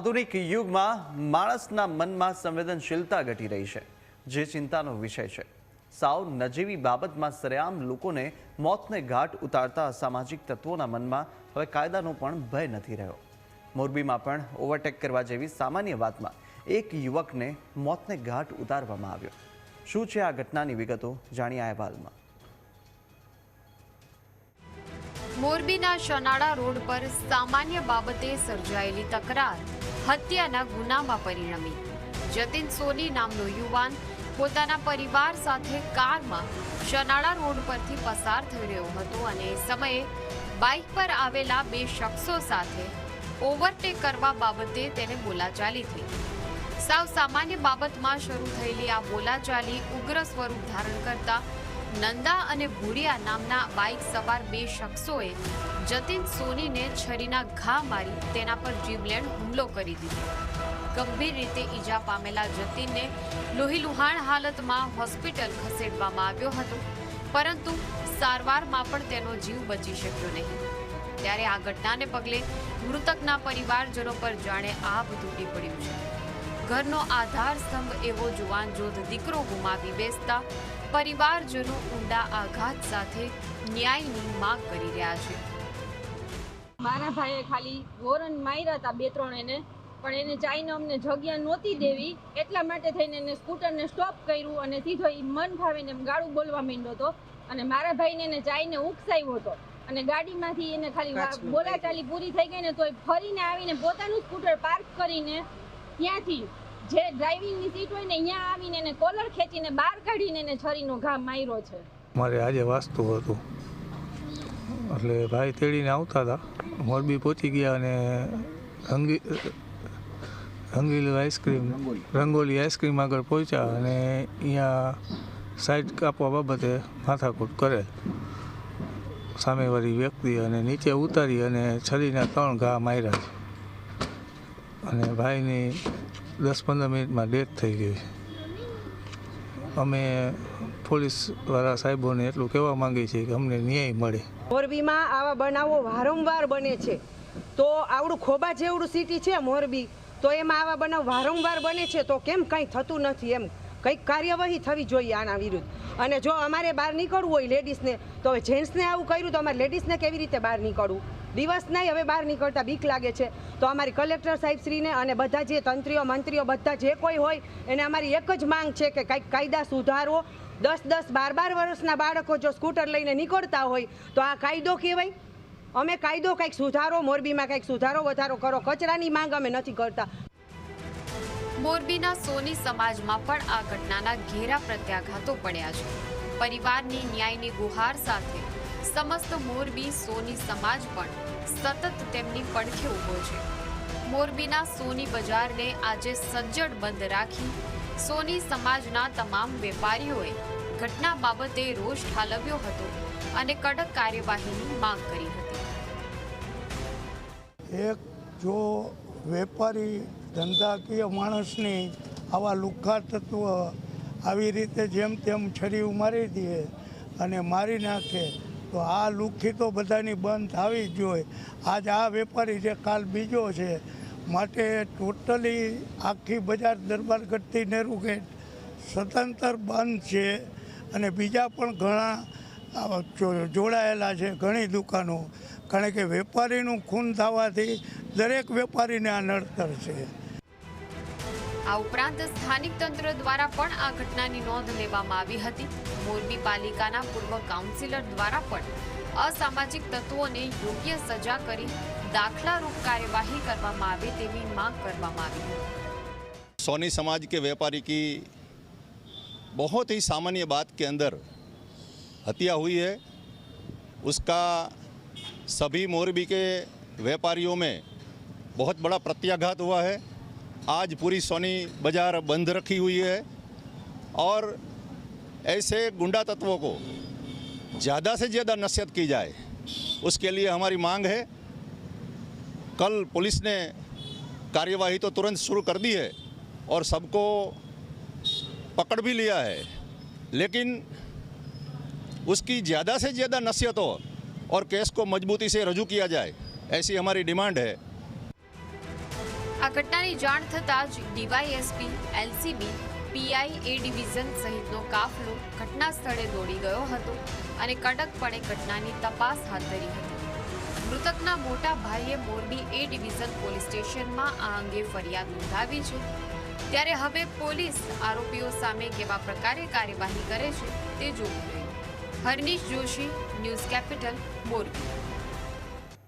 આધુનિક યુગમાં માણસના મનમાં સંવેદનશીલતા ઘટી રહી છે, જે ચિંતાનો વિષય છે। સાવ નજીવી બાબતમાં સરેઆમ લોકોને મોતને ઘાટ ઉતારતા અસામાજિક તત્વોના મનમાં હવે કાયદાનો પણ ભય નથી રહ્યો। મોરબીમાં પણ ઓવરટેક કરવા જેવી સામાન્ય વાતમાં એક યુવકને મોતને ઘાટ ઉતારવામાં આવ્યો। શું છે આ ઘટનાની વિગતો, જાણીએ આ અહેવાલમાં। મોરબીના શનાળા રોડ પર સામાન્ય બાબતે સર્જાયેલી તકરાર હત્યાના ગુનામાં પરિણમી। જતીન સોની નામનો યુવાન પોતાના પરિવાર સાથે કારમાં શનાળા રોડ પરથી પસાર થઈ રહ્યો હતો અને એ સમયે બાઇક પર આવેલા બે શખ્સો સાથે ઓવરટેક કરવા બાબતે તેને બોલાચાલી થઈ। સાવ સામાન્ય બાબતમાં શરૂ થયેલી આ બોલાચાલી ઉગ્ર સ્વરૂપ ધારણ કરતા નંદા અને ભૂરિયા નામના બાઇક સવાર બે શખ્સોએ જતીન સોનીને છરીના ઘા મારી તેના પર જીવલેણ હુમલો કરી દીધો। ગંભીર રીતે ઈજા પામેલા જતીનને લોહીલુહાણ હાલતમાં હોસ્પિટલ ખસેડવામાં આવ્યો હતો, પરંતુ સારવારમાં પણ તેનો જીવ બચી શક્યો નહીં। ત્યારે આ ઘટનાને પગલે મૃતકના પરિવારજનો પર જાણે આભ તૂટી પડ્યું છે। ઘરનો આધાર સ્તંભ એવો જુવાન જોધ દીકરો ગુમાવી બેસતા પરિવારજનો ઊંડા આઘાત સાથે ન્યાયની માંગ કરી રહ્યા છે। મારા ભાઈએ ખાલી હોરન માર્યા હતા બે ત્રણ એને, પણ એને ચાઈને અમને જગ્યા નહોતી દેવી, એટલા માટે થઈને એને સ્કૂટરને સ્ટોપ કર્યું અને સીધો એ મન ભાવીને ગાળું બોલવા માંડ્યો હતો અને મારા ભાઈને એને ચાઈને ઉકસાવ્યો હતો અને ગાડીમાંથી એને ખાલી બોલાચાલી પૂરી થઈ ગઈ ને તો ફરીને આવીને પોતાનું સ્કૂટર પાર્ક કરીને ત્યાંથી જે ડ્રાઇવિંગની સીટ હોય ને અહીંયા આવીને એને કોલર ખેંચીને બહાર કાઢીને એને છરીનો ઘા માર્યો છે। મારે આજે વાસ્તુ હતું એટલે ભાઈ તેડીને આવતા હતા, મોરબી પહોંચી ગયા અને રંગોલી આઈસ્ક્રીમ આગળ પહોંચ્યા અને અહીંયા સાઈડ કાપવા બાબતે માથાકૂટ કરેલ સામેવાળી વ્યક્તિ અને નીચે ઉતારી અને છરીના 3 ઘા માર્યા છે અને ભાઈની 10-15 મિનિટમાં ડેથ થઈ ગઈ છે। અમે પોલીસવાળા સાહેબોને એટલું કહેવા માંગીએ છીએ કે અમને ન્યાય મળે। મોરબીમાં આવા બનાવો વારંવાર બને છે, તો આવડું ખોબા જેવડું સિટી છે મોરબી, તો એમાં આવા બનાવ વારંવાર બને છે, તો કેમ કંઈ થતું નથી? એમ કંઈક કાર્યવાહી થવી જોઈએ આના વિરુદ્ધ। અને જો અમારે બહાર નીકળવું હોય લેડીઝને, તો હવે જેન્ટ્સને આવું કર્યું તો અમારે લેડીઝને કેવી રીતે બહાર નીકળવું? દિવસ નહીં હવે બહાર નીકળતા બીક લાગે છે। તો અમારી કલેક્ટર સાહેબશ્રીને અને બધા જે તંત્રીઓ મંત્રીઓ બધા જે કોઈ હોય એને અમારી એક જ માંગ છે કે કંઈક કાયદા સુધારો। 10-10, 12-12 વર્ષના બાળકો જો સ્કૂટર લઈને નીકળતા હોય તો આ કાયદો કહેવાય? અમે કાયદો કંઈક સુધારો, મોરબીમાં કંઈક સુધારો વધારો કરો, કચરાની માંગ અમે નથી કરતા। મોરબીના સોની સમાજમાં પણ આ ઘટનાના ઘેરા પ્રત્યાઘાતો પડ્યા છે। પરિવારની ન્યાયની ગુહાર સાથે સમસ્ત મોરબી સોની સમાજ પણ સતત તેમની પડખે ઊભો છે। મોરબીના સોની બજારને આજે સજ્જડ બંધ રાખી સોની સમાજના તમામ વેપારીઓએ ઘટના બાબતે રોષ ઠાલવ્યો હતો અને કડક કાર્યવાહીની માંગ કરી હતી। એક જો વેપારી ધંધાકીય માણસની આવા લુખ્ખા તત્વ આવી રીતે જેમ તેમ છરી મારી દે અને મારી નાખે, તો આ લુખ્ખી તો બધાની બંધ થવી જ જોઈએ। આજ આ વેપારી છે, કાલ બીજો છે, માટે ટોટલી આખી બજાર દરબારગઢથી નેहरू ગેટ સ્વતંત્ર બંધ છે અને બીજા પણ ઘણા જોડાયેલા છે, ઘણી દુકાનો, કારણ કે વેપારીનું ખૂન થવાથી દરેક વેપારીને આ નડતર છે। આ ઉપરાંત સ્થાનિક તંત્ર દ્વારા પણ આ ઘટનાની નોંધ લેવામાં આવી હતી। મોરબી પાલિકાના પૂર્વ કાઉન્સિલર દ્વારા પણ અસામાજિક તત્વોને યોગ્ય સજા કરી दाखलारूप कार्यवाही કરવામાં આવે તેવી માંગ કરવામાં આવી। सोनी समाज के व्यापारी की बहुत ही सामान्य बात के अंदर हत्या हुई है। उसका सभी मोरबी के व्यापारियों में बहुत बड़ा प्रत्याघात हुआ है। आज पूरी सोनी बाजार बंद रखी हुई है और ऐसे गुंडा तत्वों को ज़्यादा से ज़्यादा नसीहत की जाए, उसके लिए हमारी मांग है। कल पुलिस ने कार्यवाही तो तुरंत शुरू कर दी है और सबको पकड़ भी लिया है, लेकिन उसकी ज़्यादा से ज़्यादा नसीहत हो और केस को मजबूती से रजू किया जाए, ऐसी हमारी डिमांड है। આ ઘટનાની જાણ થતાં જ ડીવાયએસપી, એલસીબી, પીઆઈ એ ડિવિઝન સહિતનો કાફલો ઘટના સ્થળે દોડી ગયો હતો અને કડકપણે ઘટનાની તપાસ હાથ ધરી હતી। મૃતકના મોટા ભાઈએ મોરબી એ ડિવિઝન પોલીસ સ્ટેશનમાં આ અંગે ફરિયાદ નોંધાવી છે। ત્યારે હવે પોલીસ આરોપીઓ સામે કેવા પ્રકારે કાર્યવાહી કરે છે તે જોવું રહ્યું। Harnish Joshi, news capital, Morbi.